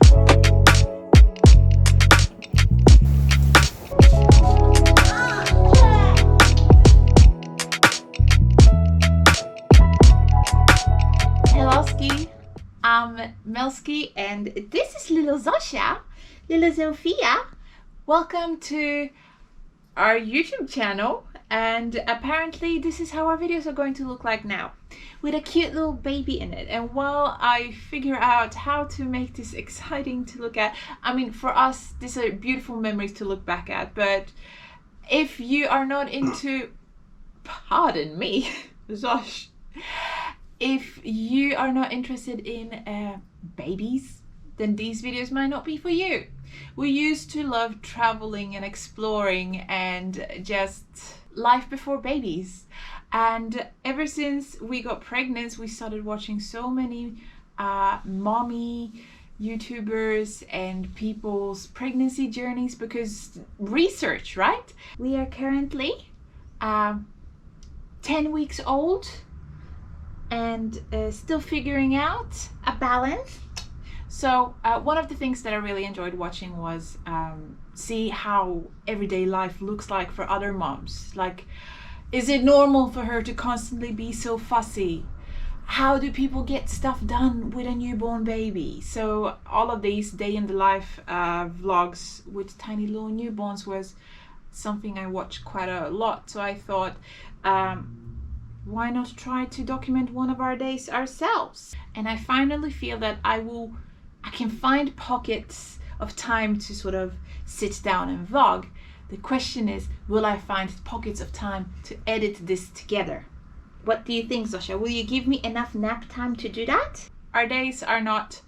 Melski, I'm Melski, and this is little Zosia, little Zofia. Welcome to our YouTube channel, and apparently this is how our videos are going to look like now, with a cute little baby in it. And while I figure out how to make this exciting to look at, I mean, for us, these are beautiful memories to look back at, but if you are not into, pardon me, Zosh, if you are not interested in babies, then these videos might not be for you. We used to love traveling and exploring and just life before babies. And ever since we got pregnant, we started watching so many mommy YouTubers and people's pregnancy journeys because research, right? We are currently 10 weeks old and still figuring out a balance. So one of the things that I really enjoyed watching was see how everyday life looks like for other moms. Like, is it normal for her to constantly be so fussy? How do people get stuff done with a newborn baby? So all of these day in the life vlogs with tiny little newborns was something I watched quite a lot. So I thought, why not try to document one of our days ourselves? And I finally feel that I can find pockets of time to sort of sit down and vlog. The question is, will I find pockets of time to edit this together? What do you think, Zosha? Will you give me enough nap time to do that? Our days are not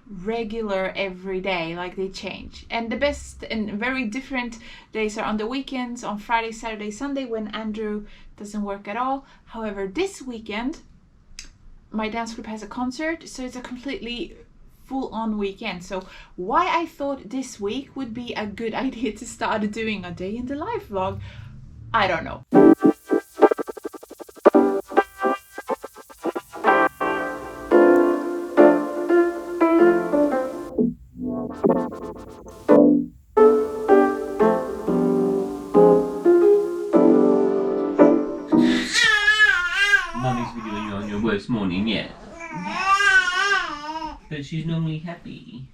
regular every day, like they change. And the best and very different days are on the weekends, on Friday, Saturday, Sunday, when Andrew doesn't work at all. However, this weekend, my dance group has a concert, so it's a completely full-on weekend. So why I thought this week would be a good idea to start doing a day in the life vlog, I don't know. Mummy's videoing you on your worst morning yet. But she's normally happy.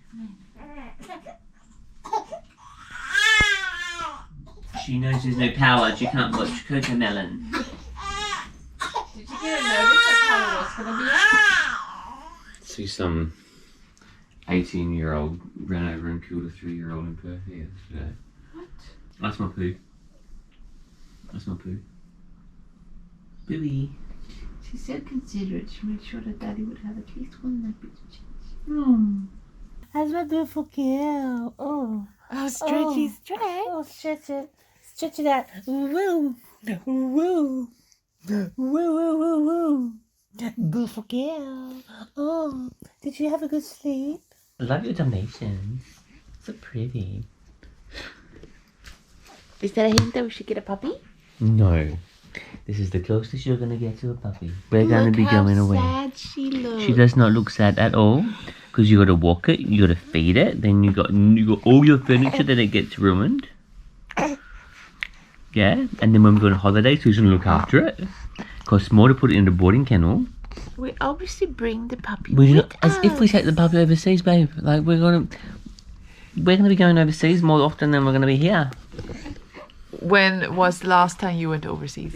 She knows there's no power, she can't watch Cocomelon. Did you get a notice of how it was gonna be? See, some 18-year-old ran over and killed a 3-year-old in Perth yesterday. What? That's my poo. That's my poo. Billy. She's so considerate. She made sure that Daddy would have at least one nappy to change. That's my beautiful girl. Oh, Stretchy, stretch. oh, stretch it. Stretch it out. Woo, woo, woo, woo, woo, woo. Beautiful girl. Oh, did you have a good sleep? I love your donations. So pretty. Is that a hint that we should get a puppy? No. This is the closest you're going to get to a puppy. We're going to be going away. Sad she looks. She does not look sad at all. Because you got to walk it, you got to feed it, then you got all your furniture, then it gets ruined. Yeah, and then when we go on holidays, who's going to look after it? Costs more to put it in the boarding kennel. We obviously bring the puppy We're with as us. if we take the puppy overseas, babe. Like we're gonna be going overseas more often than we're gonna be here. When was the last time you went overseas?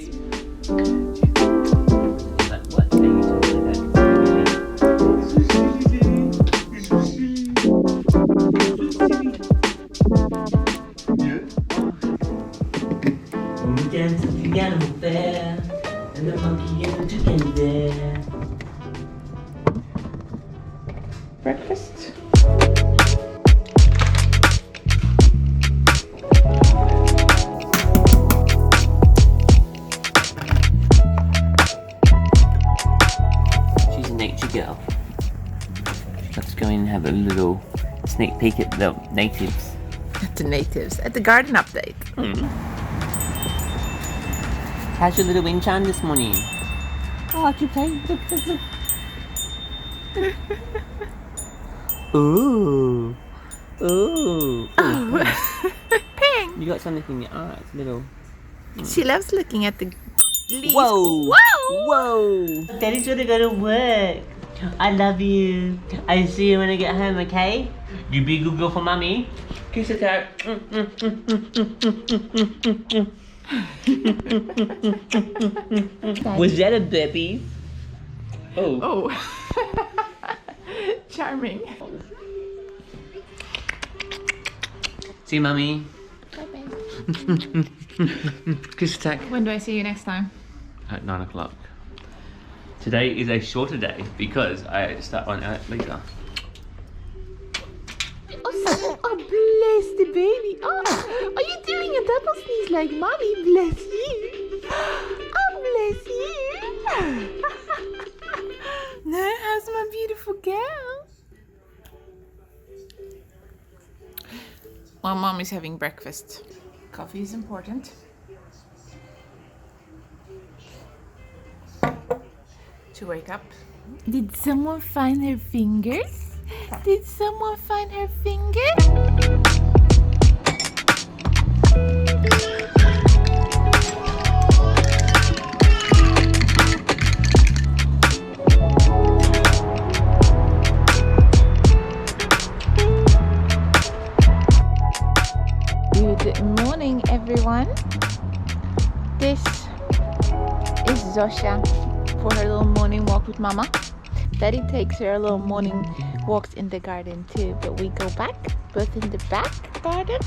When we dance at the animal fair, and the monkey and the toucan there. Breakfast? She's a nature girl. She loves going and have a little sneak peek at the natives. At the natives, at the garden update. How's your little wind chime this morning? Oh, I keep playing. Ooh. Ooh. Oh. Ping. You got something in your eyes, little. She loves looking at the leaves. Whoa. Whoa. Whoa. Daddy's gonna go to work. I love you. I'll see you when I get home, okay? You be a good girl for mommy. Kiss it out. Was that a baby? Oh. Oh. Charming. See you, mommy. Kiss attack. When do I see you next time? At 9 o'clock. Today is a shorter day because I start on out later. Oh, bless the baby. Oh, are you doing a double sneeze like mommy? Bless you. Oh, bless you. No, how's my beautiful girl? While mom is having breakfast. Coffee is important. To wake up. Did someone find her fingers? Did someone find her fingers? Good morning, everyone. This is Zosha for her little morning walk with Mama. Daddy takes her little morning walks in the garden too, but we go back, both in the back garden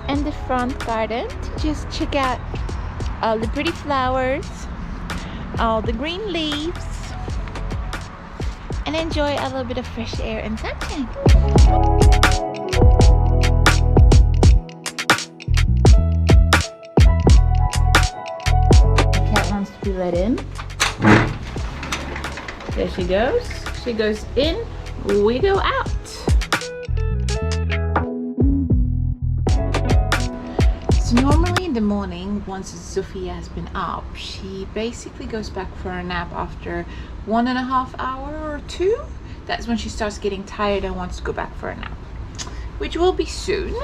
and the front garden, to just check out all the pretty flowers, all the green leaves, and enjoy a little bit of fresh air and sunshine. Wants to be let in. There she goes. She goes in, we go out. So normally in the morning, once Sophia has been up, she basically goes back for a nap after 1.5 hours or 2. That's when she starts getting tired and wants to go back for a nap, which will be soon.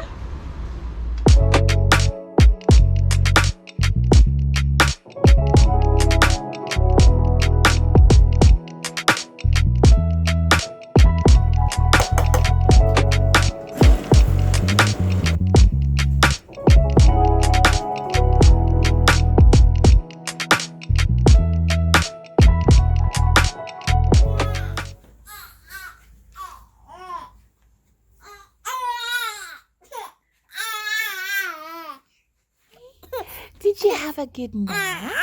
Did you have a good nap?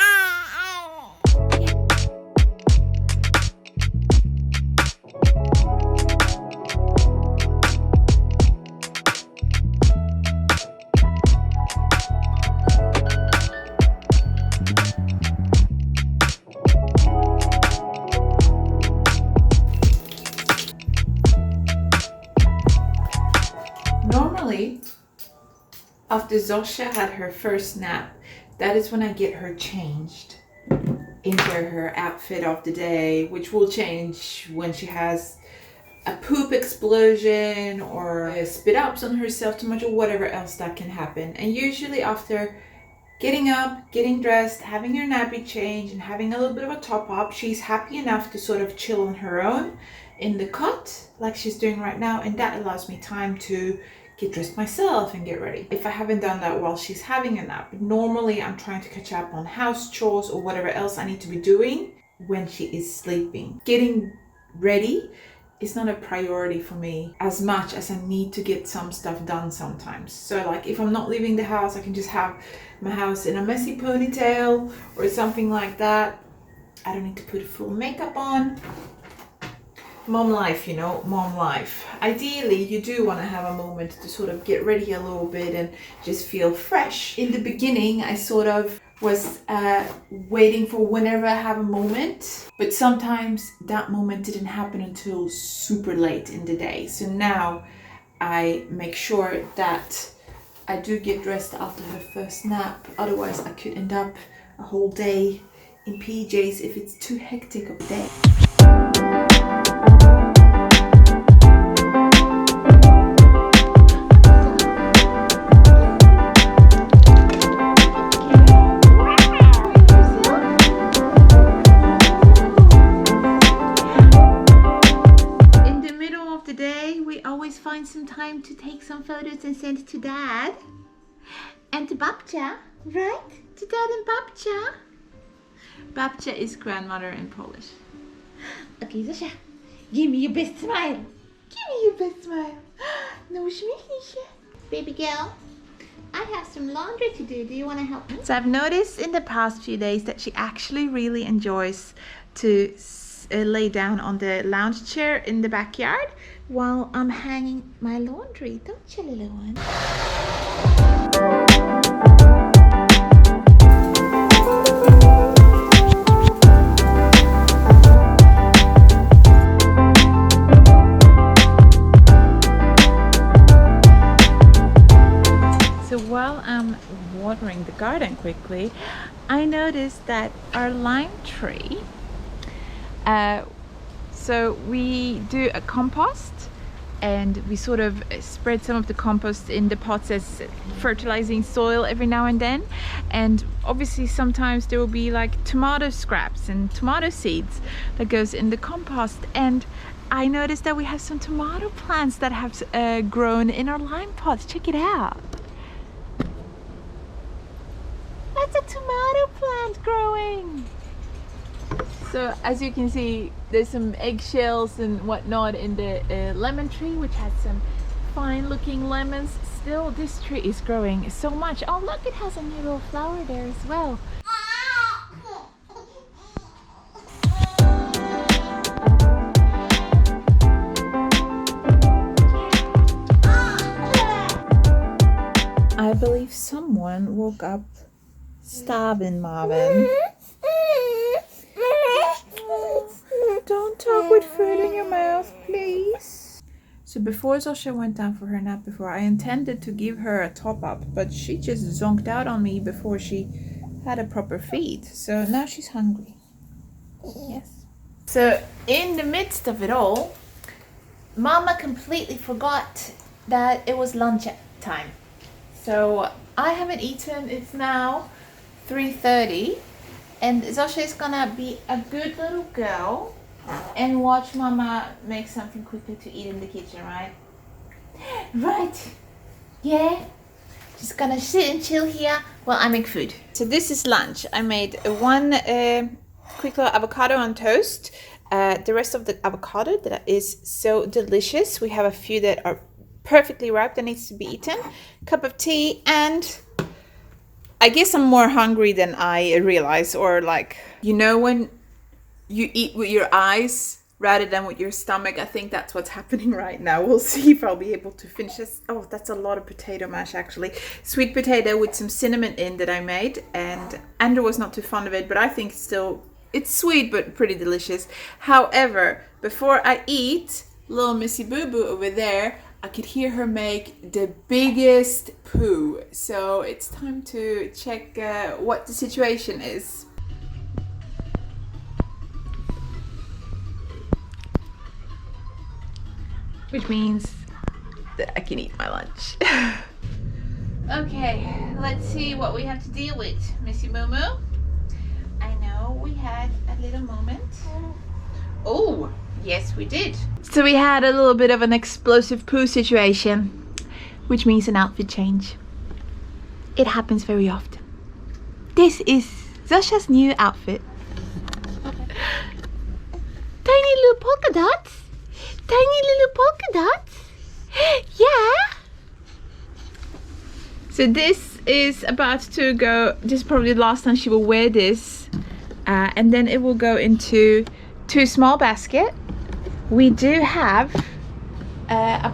Normally, after Zosha had her first nap, that is when I get her changed into her outfit of the day, which will change when she has a poop explosion or spit ups on herself too much or whatever else that can happen. And usually after getting up, getting dressed, having her nappy change and having a little bit of a top up, she's happy enough to sort of chill on her own in the cot like she's doing right now, and that allows me time to get dressed myself and get ready. If I haven't done that while she's having a nap, normally I'm trying to catch up on house chores or whatever else I need to be doing when she is sleeping. Getting ready is not a priority for me as much as I need to get some stuff done sometimes. So like if I'm not leaving the house, I can just have my house in a messy ponytail or something like that. I don't need to put full makeup on. Mom life, you know, mom life. Ideally, you do want to have a moment to sort of get ready a little bit and just feel fresh. In the beginning, I sort of was waiting for whenever I have a moment, but sometimes that moment didn't happen until super late in the day. So now I make sure that I do get dressed after her first nap. Otherwise, I could end up a whole day in PJs if it's too hectic of a day. today we always find some time to take some photos and send it to Dad. And to Babcia, right? To Dad and Babcia. Babcia is grandmother in Polish. Okay, Zosia, give me your best smile. Give me your best smile. No, uśmiechnij się. Baby girl, I have some laundry to do. Do you want to help me? So I've noticed in the past few days that she actually really enjoys to lay down on the lounge chair in the backyard while I'm hanging my laundry. Don't you, little one? So while I'm watering the garden quickly, I noticed that our lime tree, so we do a compost and we sort of spread some of the compost in the pots as fertilizing soil every now and then. And obviously sometimes there will be like tomato scraps and tomato seeds that goes in the compost. And I noticed that we have some tomato plants that have grown in our lime pots. Check it out. That's a tomato plant growing. So as you can see, there's some eggshells and whatnot in the lemon tree, which has some fine looking lemons. Still, this tree is growing so much. Oh look, it has a new little flower there as well. I believe someone woke up starving Marvin. Don't talk with food in your mouth, please. So before Zosia went down for her nap before, I intended to give her a top up, but she just zonked out on me before she had a proper feed. So now she's hungry. Yes. So in the midst of it all, Mama completely forgot that it was lunch time. So I haven't eaten. It's now 3:30 and Zosia is gonna be a good little girl and watch Mama make something quickly to eat in the kitchen, right? Right. Yeah. Just gonna sit and chill here while I make food. So this is lunch. I made one quick little avocado on toast. The rest of the avocado that is so delicious. We have a few that are perfectly ripe that needs to be eaten. Cup of tea, and I guess I'm more hungry than I realize, or like, you know, when you eat with your eyes rather than with your stomach. I think that's what's happening right now. We'll see if I'll be able to finish this. Oh, that's a lot of potato mash actually. Sweet potato with some cinnamon in that I made, and Andrew was not too fond of it, but I think it's sweet but pretty delicious. However, before I eat, little Missy Boo Boo over there, I could hear her make the biggest poo. So it's time to check what the situation is. Which means that I can eat my lunch. Okay, let's see what we have to deal with, Missy Moo Moo. I know we had a little moment. Oh, yes we did. So we had a little bit of an explosive poo situation, which means an outfit change. It happens very often. This is Zosia's new outfit. Tiny little polka dots. Tiny little polka dots. Yeah. So this is about to go, this is probably the last time she will wear this. And then it will go into 2 small baskets. We do have a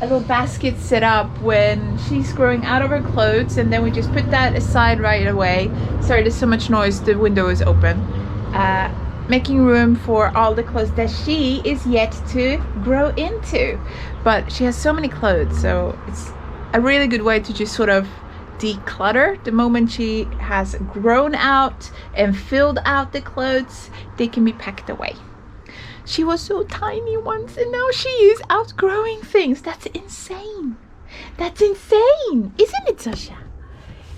little basket set up when she's growing out of her clothes, and then we just put that aside right away. Sorry, there's so much noise, the window is open. Making room for all the clothes that she is yet to grow into. But she has so many clothes, so it's a really good way to just sort of declutter. The moment she has grown out and filled out the clothes, they can be packed away. She was so tiny once, and now she is outgrowing things. That's insane. That's insane. Isn't it, Zosia?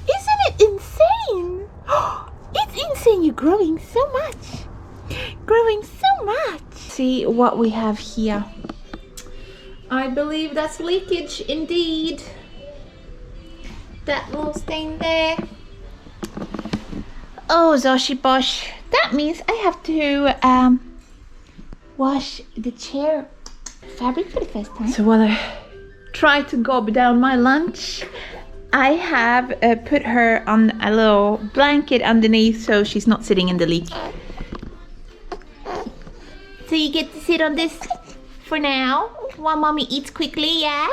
Isn't it insane? It's insane. You're growing so much. Growing so much. See what we have here. I believe that's leakage indeed. That little stain there. Oh, Zoshi Bosh. That means I have to wash the chair fabric for the first time. So while I try to gob down my lunch, I have put her on a little blanket underneath so she's not sitting in the leak. So you get to sit on this for now while mommy eats quickly, yeah?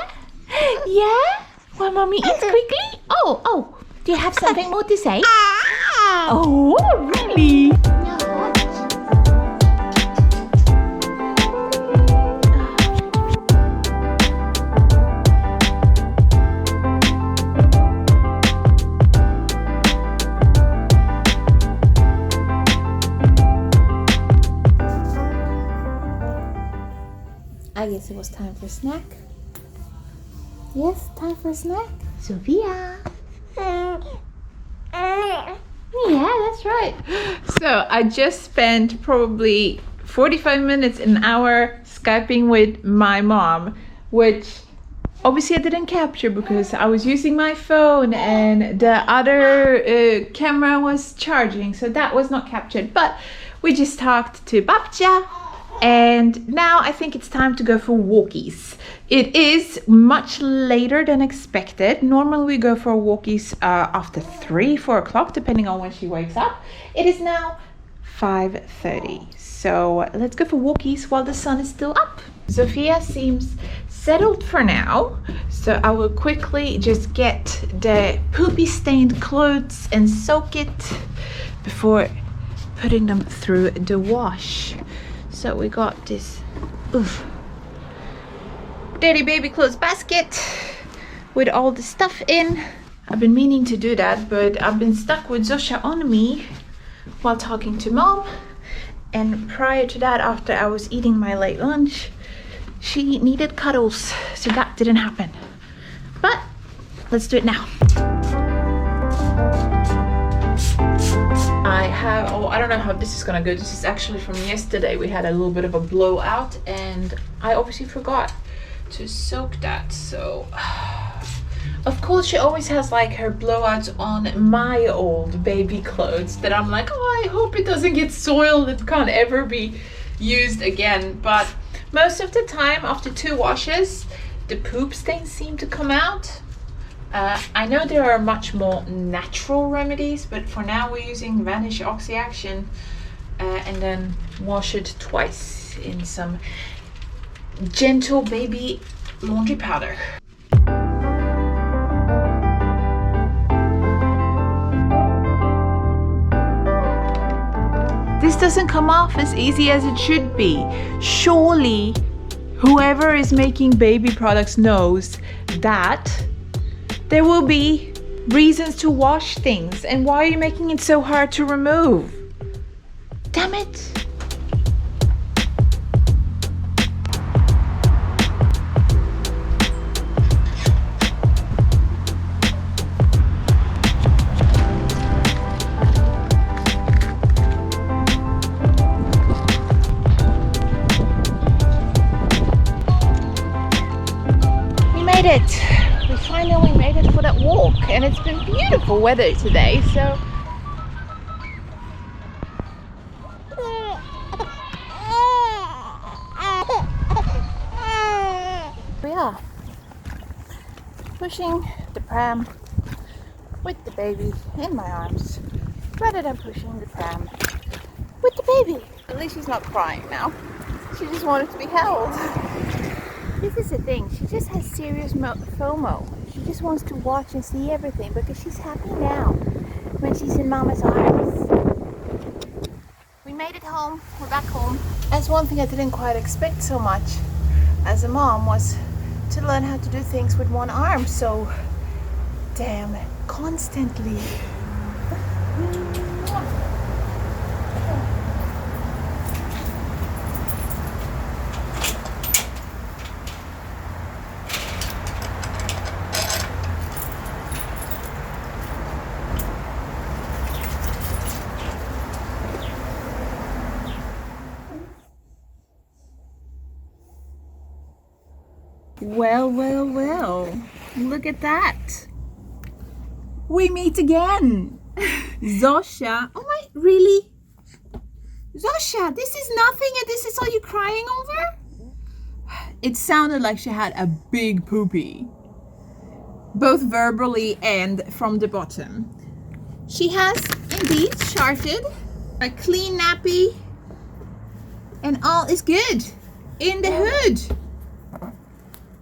Yeah? While mommy eats quickly? Oh, do you have something more to say? Oh, really? I guess it was time for a snack. Yes, time for a snack. Sophia. Yeah, that's right. So I just spent probably 45 minutes, an hour Skyping with my mom, which obviously I didn't capture because I was using my phone and the other camera was charging, so that was not captured. But we just talked to Babcia, and now I think it's time to go for walkies. It is much later than expected. Normally we go for walkies after 3-4 o'clock, depending on when she wakes up. It is now 5:30, so let's go for walkies while the sun is still up. Sophia seems settled for now, so I will quickly just get the poopy stained clothes and soak it before putting them through the wash. So we got this dirty baby clothes basket with all the stuff in. I've been meaning to do that, but I've been stuck with Zosha on me while talking to mom. And prior to that, after I was eating my late lunch, she needed cuddles, so that didn't happen. But let's do it now. I don't know how this is gonna go. This is actually from yesterday. We had a little bit of a blowout and I obviously forgot to soak that. So of course she always has like her blowouts on my old baby clothes that I'm like, oh, I hope it doesn't get soiled. It can't ever be used again. But most of the time after 2 washes, the poop stains seem to come out. I know there are much more natural remedies, but for now we're using Vanish Oxy Action and then wash it twice in some gentle baby laundry powder. This doesn't come off as easy as it should be. Surely whoever is making baby products knows that there will be reasons to wash things, and why are you making it so hard to remove? Damn it! We made it! We finally made it for that walk, and it's been beautiful weather today, so we are pushing the pram with the baby in my arms rather than pushing the pram with the baby. At least she's not crying now. She just wanted to be held. This is the thing, she just has serious FOMO. She just wants to watch and see everything because she's happy now when she's in mama's arms. We made it home, we're back home. That's one thing I didn't quite expect so much as a mom, was to learn how to do things with one arm so damn constantly. Well, well, well. Look at that. We meet again. Zosia. Oh my, really? Zosia, this is nothing and this is all you crying over? It sounded like she had a big poopy, both verbally and from the bottom. She has indeed sharted, a clean nappy, and all is good in the hood.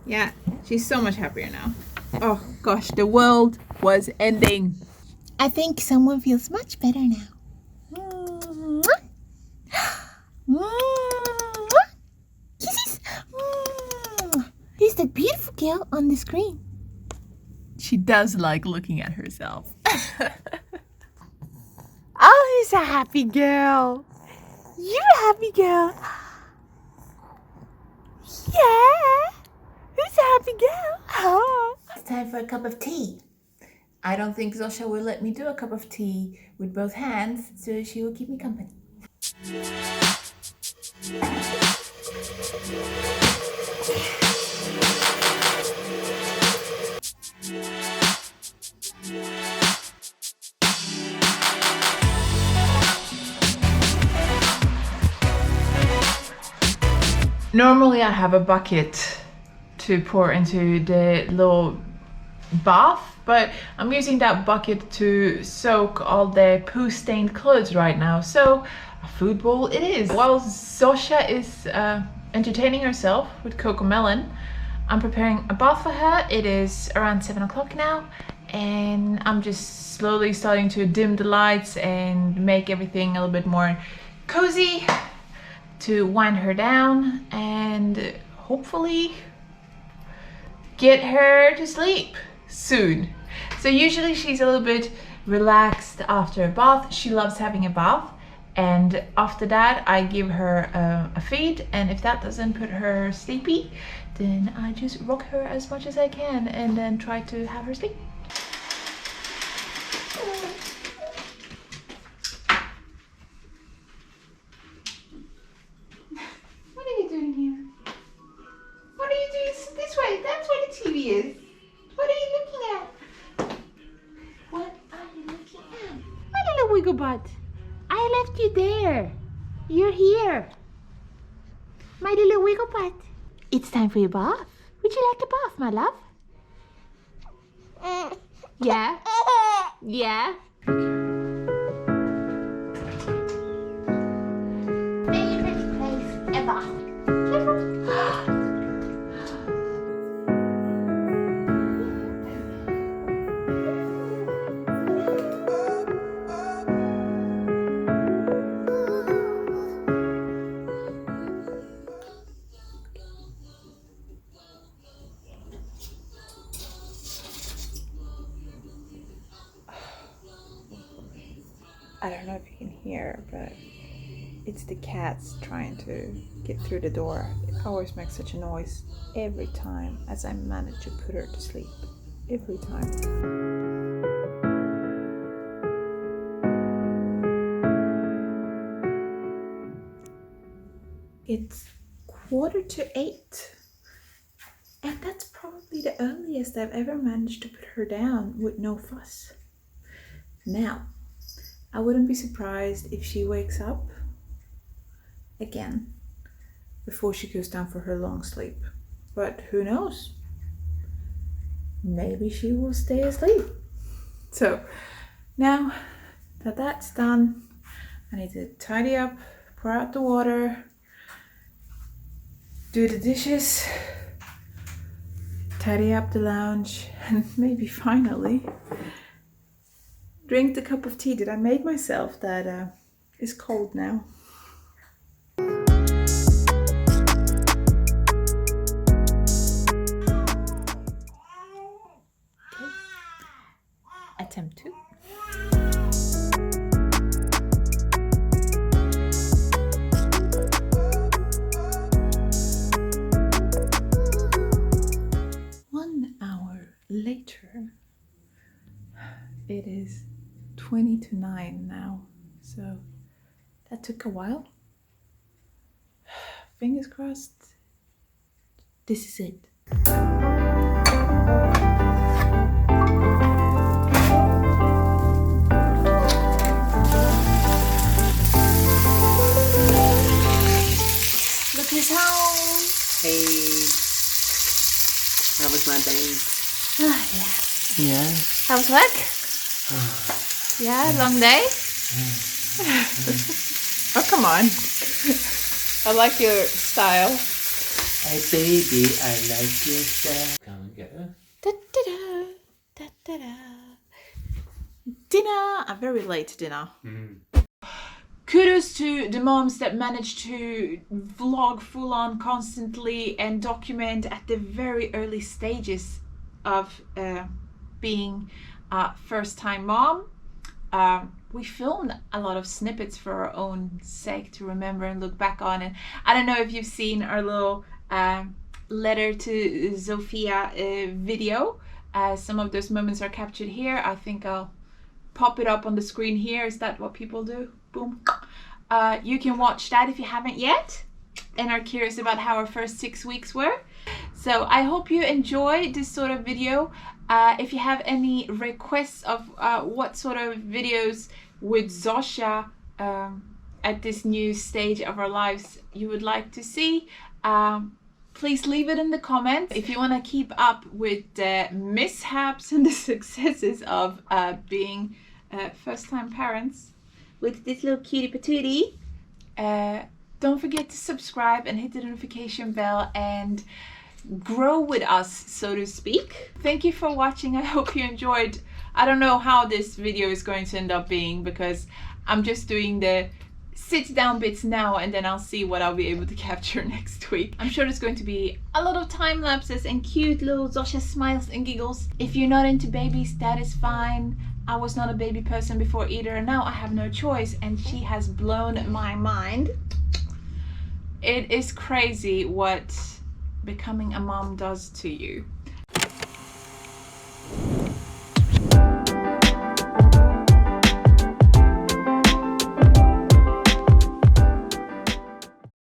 Yeah, she's so much happier now. Oh gosh, the world was ending. I think someone feels much better now. Kisses. Who's that beautiful girl on the screen? She does like looking at herself. Oh, who's a happy girl? You're a happy girl. Yeah. Who's a happy girl? Oh. It's time for a cup of tea. I don't think Zosia will let me do a cup of tea with both hands, so she will keep me company. Normally I have a bucket to pour into the little bath, but I'm using that bucket to soak all the poo stained clothes right now, so a food bowl it is. While Zosia is entertaining herself with Cocomelon, I'm preparing a bath for her. It is around 7 o'clock now, and I'm just slowly starting to dim the lights and make everything a little bit more cozy to wind her down and hopefully get her to sleep soon. So usually she's a little bit relaxed after a bath. She loves having a bath, and after that I give her a feed, and if that doesn't put her sleepy, then I just rock her as much as I can and then try to have her sleep. What are you doing here? What are you doing this way? That's where the TV is. What are you looking at? What are you looking at? My little wiggle butt. I left you there. You're here. My little wiggle butt. It's time for your bath. Would you like a bath, my love? Yeah? Yeah? Favorite place ever. I don't know if you can hear, but it's the cats trying to get through the door. It always makes such a noise every time as I manage to put her to sleep. Every time. It's 7:45, and that's probably the earliest I've ever managed to put her down with no fuss. Now, I wouldn't be surprised if she wakes up again before she goes down for her long sleep. But who knows? Maybe she will stay asleep. So now that that's done, I need to tidy up, pour out the water, do the dishes, tidy up the lounge, and maybe finally drink the cup of tea that I made myself that is cold now. Okay. Attempt 2. Later, it is 20 to 9 now, so that took a while. Fingers crossed, this is it. Look who's home. Hey. How was my day? Yeah. Yeah. How was work? Yeah, long day? Oh, come on. I like your style. Hey baby, I like your style. Come and go. Da-da-da, da-da-da. Dinner. I'm very late to dinner. Kudos to the moms that manage to vlog full on constantly and document at the very early stages of being a first time mom. We filmed a lot of snippets for our own sake to remember and look back on. And I don't know if you've seen our little letter to Zofia video. Some of those moments are captured here. I think I'll pop it up on the screen here. Is that what people do? Boom. You can watch that if you haven't yet and are curious about how our first 6 weeks were. So I hope you enjoy this sort of video. If you have any requests of what sort of videos with Zosia at this new stage of our lives you would like to see, please leave it in the comments. If you want to keep up with the mishaps and the successes of being first-time parents with this little cutie patootie, don't forget to subscribe and hit the notification bell and grow with us, so to speak. Thank you for watching. I hope you enjoyed. I don't know how this video is going to end up being because I'm just doing the sit down bits now and then I'll see what I'll be able to capture next week. I'm sure there's going to be a lot of time lapses and cute little Zosia smiles and giggles. If you're not into babies, that is fine. I was not a baby person before either, and now I have no choice, and she has blown my mind. It is crazy what becoming a mom does to you.